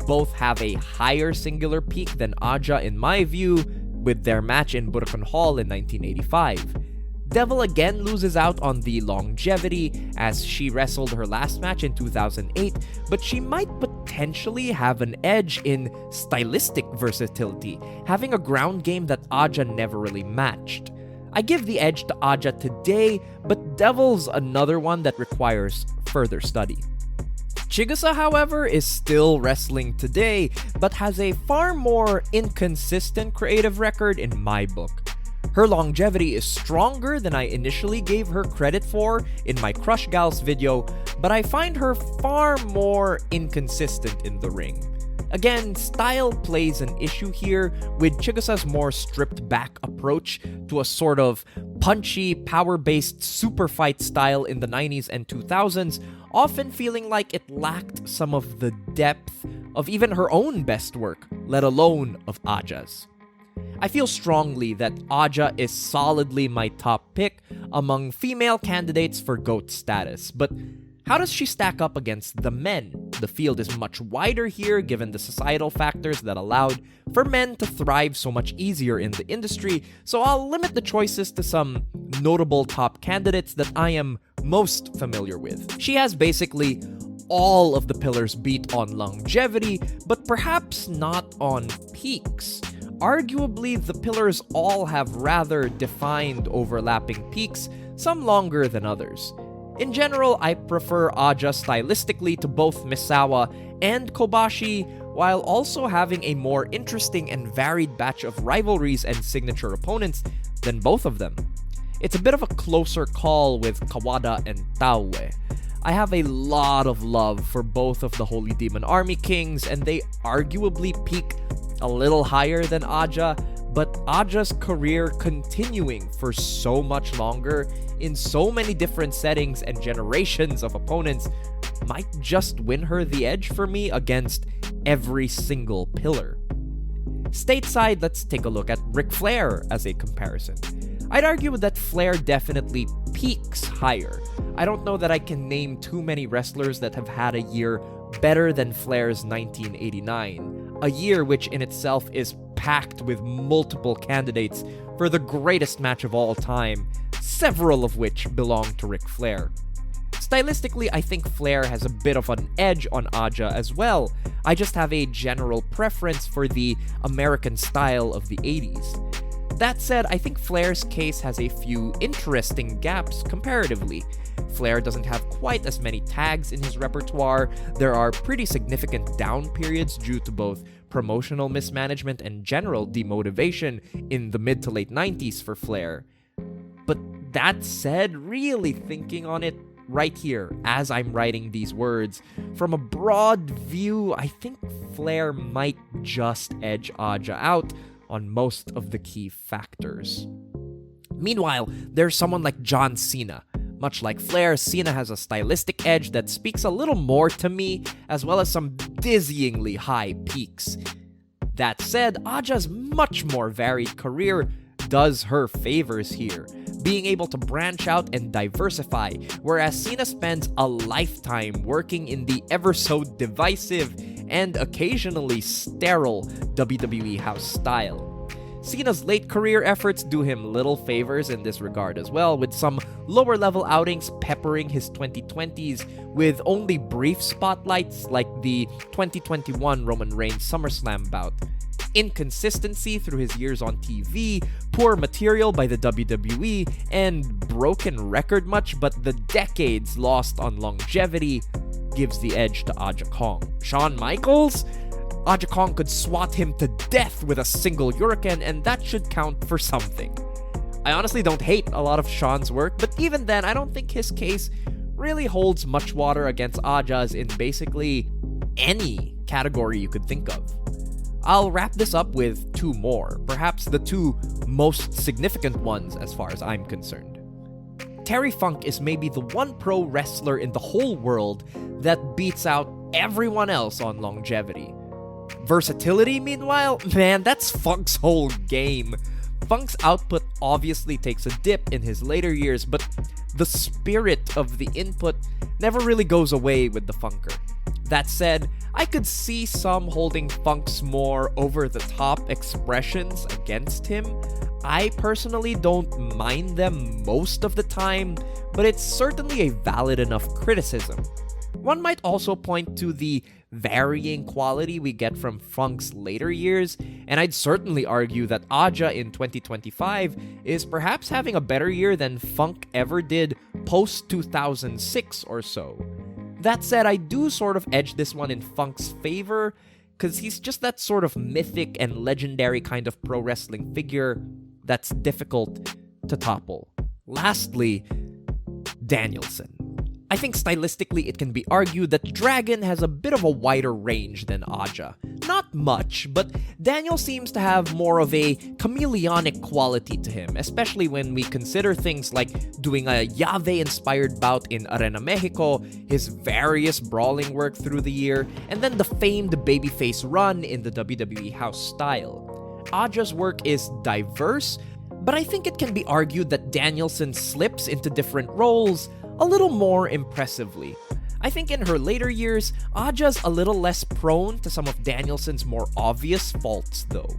Both have a higher singular peak than Aja in my view, with their match in Budokan Hall in 1985. Devil again loses out on the longevity as she wrestled her last match in 2008, but she might potentially have an edge in stylistic versatility, having a ground game that Aja never really matched. I give the edge to Aja today, but Devil's another one that requires further study. Chigusa, however, is still wrestling today, but has a far more inconsistent creative record in my book. Her longevity is stronger than I initially gave her credit for in my Crush Gals video, but I find her far more inconsistent in the ring. Again, style plays an issue here, with Chigusa's more stripped-back approach to a sort of punchy, power-based super fight style in the 90s and 2000s, often feeling like it lacked some of the depth of even her own best work, let alone of Aja's. I feel strongly that Aja is solidly my top pick among female candidates for GOAT status, but how does she stack up against the men? The field is much wider here given the societal factors that allowed for men to thrive so much easier in the industry, so I'll limit the choices to some notable top candidates that I am most familiar with. She has basically all of the pillars beat on longevity, but perhaps not on peaks. Arguably, the pillars all have rather defined overlapping peaks, some longer than others. In general, I prefer Aja stylistically to both Misawa and Kobashi, while also having a more interesting and varied batch of rivalries and signature opponents than both of them. It's a bit of a closer call with Kawada and Taue. I have a lot of love for both of the Holy Demon Army Kings, and they arguably peak a little higher than Aja, but Aja's career continuing for so much longer in so many different settings and generations of opponents might just win her the edge for me against every single pillar. Stateside, let's take a look at Ric Flair as a comparison. I'd argue that Flair definitely peaks higher. I don't know that I can name too many wrestlers that have had a year better than Flair's 1989, a year which in itself is packed with multiple candidates for the greatest match of all time, several of which belong to Ric Flair. Stylistically, I think Flair has a bit of an edge on Aja as well. I just have a general preference for the American style of the 80s. That said, I think Flair's case has a few interesting gaps comparatively. Flair doesn't have quite as many tags in his repertoire, there are pretty significant down periods due to both promotional mismanagement and general demotivation in the mid to late 90s for Flair. But that said, really thinking on it right here as I'm writing these words, from a broad view, I think Flair might just edge Aja out on most of the key factors. Meanwhile, there's someone like John Cena. Much like Flair, Cena has a stylistic edge that speaks a little more to me, as well as some dizzyingly high peaks. That said, Aja's much more varied career does her favors here, being able to branch out and diversify, whereas Cena spends a lifetime working in the ever so divisive and occasionally sterile WWE house style. Cena's late career efforts do him little favors in this regard as well, with some lower level outings peppering his 2020s with only brief spotlights like the 2021 Roman Reigns SummerSlam bout. inconsistency through his years on TV, poor material by the WWE, and broken record much, but the decades lost on longevity gives the edge to Aja Kong. Shawn Michaels? Aja Kong could swat him to death with a single Hurricane, and that should count for something. I honestly don't hate a lot of Shawn's work, but even then, I don't think his case really holds much water against Aja's in basically any category you could think of. I'll wrap this up with two more, perhaps the two most significant ones as far as I'm concerned. Terry Funk is maybe the one pro wrestler in the whole world that beats out everyone else on longevity. Versatility, meanwhile, man, that's Funk's whole game. Funk's output obviously takes a dip in his later years, but the spirit of the input never really goes away with the Funker. That said, I could see some holding Funk's more over-the-top expressions against him. I personally don't mind them most of the time, but it's certainly a valid enough criticism. One might also point to the varying quality we get from Funk's later years, and I'd certainly argue that Aja in 2025 is perhaps having a better year than Funk ever did post-2006 or so. That said, I do sort of edge this one in Funk's favor, because he's just that sort of mythic and legendary kind of pro wrestling figure that's difficult to topple. Lastly, Danielson. I think stylistically it can be argued that Dragon has a bit of a wider range than Aja. Not much, but Daniel seems to have more of a chameleonic quality to him, especially when we consider things like doing a Yave-inspired bout in Arena Mexico, his various brawling work through the year, and then the famed babyface run in the WWE house style. Aja's work is diverse, but I think it can be argued that Danielson slips into different roles a little more impressively. I think in her later years, Aja's a little less prone to some of Danielson's more obvious faults though.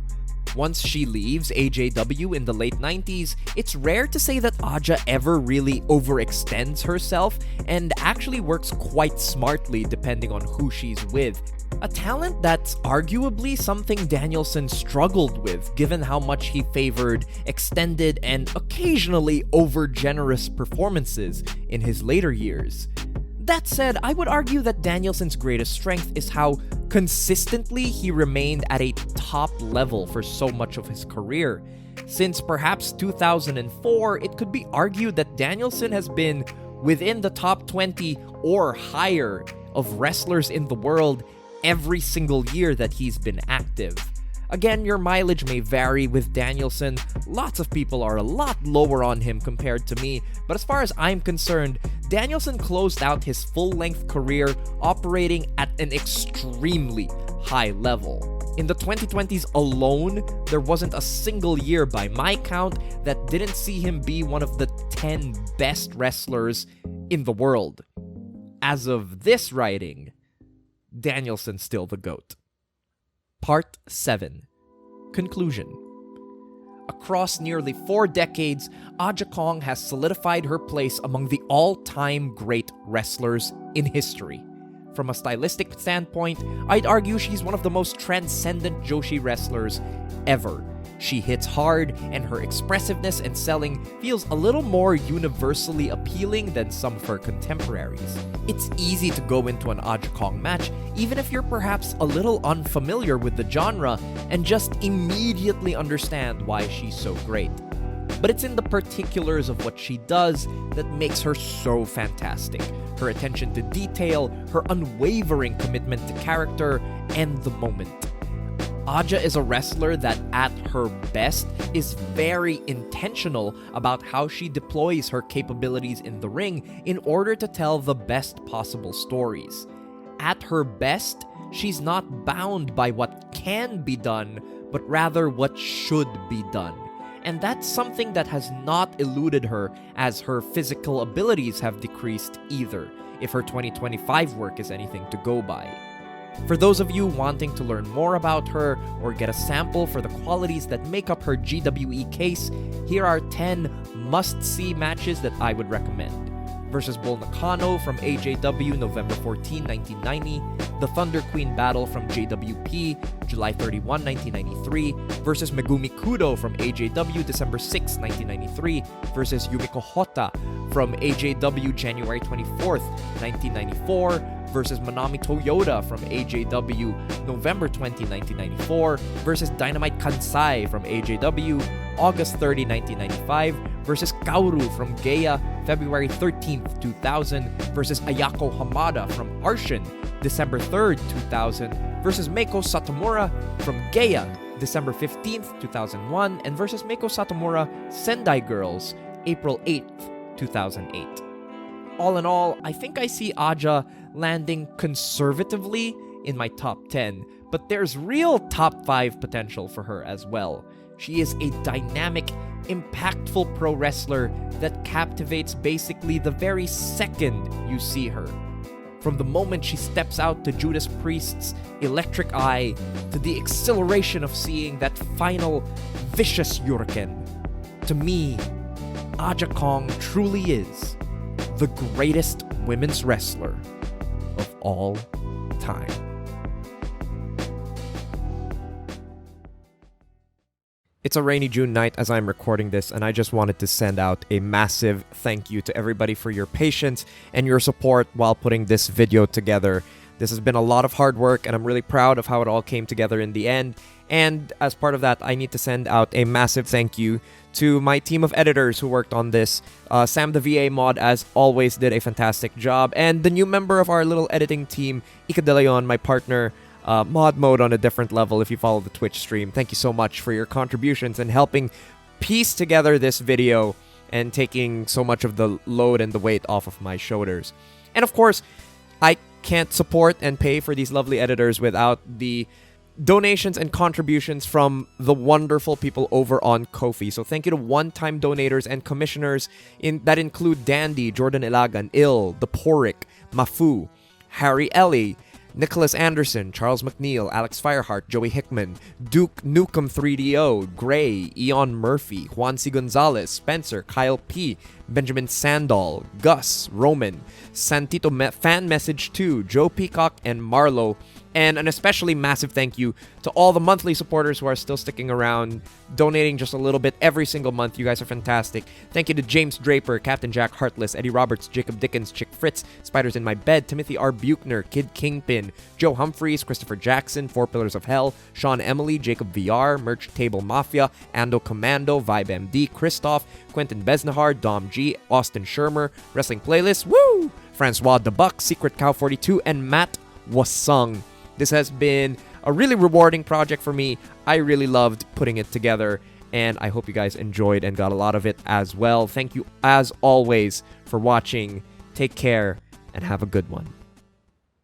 Once she leaves AJW in the late 90s, it's rare to say that Aja ever really overextends herself and actually works quite smartly depending on who she's with. A talent that's arguably something Danielson struggled with given how much he favored extended and occasionally over-generous performances in his later years. That said, I would argue that Danielson's greatest strength is how consistently he remained at a top level for so much of his career. Since perhaps 2004, it could be argued that Danielson has been within the top 20 or higher of wrestlers in the world every single year that he's been active. Again, your mileage may vary with Danielson. Lots of people are a lot lower on him compared to me, but as far as I'm concerned, Danielson closed out his full-length career operating at an extremely high level. In the 2020s alone, there wasn't a single year by my count that didn't see him be one of the 10 best wrestlers in the world. As of this writing, Danielson's still the GOAT. Part 7. Conclusion. Across nearly 4 decades, Aja Kong has solidified her place among the all-time great wrestlers in history. From a stylistic standpoint, I'd argue she's one of the most transcendent Joshi wrestlers ever. She hits hard, and her expressiveness and selling feels a little more universally appealing than some of her contemporaries. It's easy to go into an Aja Kong match, even if you're perhaps a little unfamiliar with the genre, and just immediately understand why she's so great. But it's in the particulars of what she does that makes her so fantastic. Her attention to detail, her unwavering commitment to character, and the moment. Aja is a wrestler that, at her best, is very intentional about how she deploys her capabilities in the ring in order to tell the best possible stories. At her best, she's not bound by what can be done, but rather what should be done. And that's something that has not eluded her as her physical abilities have decreased either, if her 2025 work is anything to go by. For those of you wanting to learn more about her or get a sample for the qualities that make up her GWE case, here are 10 must-see matches that I would recommend. versus Bull Nakano from AJW November 14, 1990, the Thunder Queen Battle from JWP July 31, 1993 versus Megumi Kudo from AJW December 6, 1993 versus Yumiko Hota from AJW January 24, 1994 versus Manami Toyota from AJW November 20, 1994 versus Dynamite Kansai from AJW August 30, 1995 versus Kaoru from Geia February 13th, 2000 versus Ayako Hamada from Arshin December 3rd, 2000 versus Meiko Satomura from Geia December 15th, 2001 and versus Meiko Satomura Sendai Girls April 8th, 2008. All in all, I think I see Aja landing conservatively in my top 10, but there's real top 5 potential for her as well. She is a dynamic, impactful pro wrestler that captivates basically the very second you see her. From the moment she steps out to Judas Priest's electric eye, to the exhilaration of seeing that final vicious Yuriken. To me, Aja Kong truly is the greatest women's wrestler of all time. It's a rainy June night as I'm recording this, and I just wanted to send out a massive thank you to everybody for your patience and your support while putting this video together. This has been a lot of hard work, and I'm really proud of how it all came together in the end. And as part of that, I need to send out a massive thank you to my team of editors who worked on this. SamTheVAMod, as always, did a fantastic job. And the new member of our little editing team, Ica de Leon, my partner, Mod Mode on a different level if you follow the Twitch stream. Thank you so much for your contributions and helping piece together this video and taking so much of the load and the weight off of my shoulders. And of course, I can't support and pay for these lovely editors without the donations and contributions from the wonderful people over on Ko-fi. So thank you to one-time donators and commissioners that include Dandy, Jordan Ilagan, Il, The Porik, Mafu, Harry Ellie, Nicholas Anderson, Charles McNeil, Alex Fireheart, Joey Hickman, Duke Nukem 3DO, Gray, Eon Murphy, Juan C. Gonzalez, Spencer, Kyle P., Benjamin Sandal, Gus, Roman, Santito Fan Message 2, Joe Peacock, and Marlo. And an especially massive thank you to all the monthly supporters who are still sticking around, donating just a little bit every single month. You guys are fantastic. Thank you to James Draper, Captain Jack Heartless, Eddie Roberts, Jacob Dickens, Chick Fritz, Spiders in My Bed, Timothy R. Buchner, Kid Kingpin, Joe Humphreys, Christopher Jackson, Four Pillars of Hell, Sean Emily, Jacob VR, Merch Table Mafia, Ando Commando, Vibe MD, Christoph, Quentin Besnahar, Dom G, Austin Shermer, Wrestling Playlist, woo! Francois the Buck, Secret Cow 42, and Matt Wasung. This has been a really rewarding project for me. I really loved putting it together, and I hope you guys enjoyed and got a lot of it as well. Thank you, as always, for watching. Take care, and have a good one.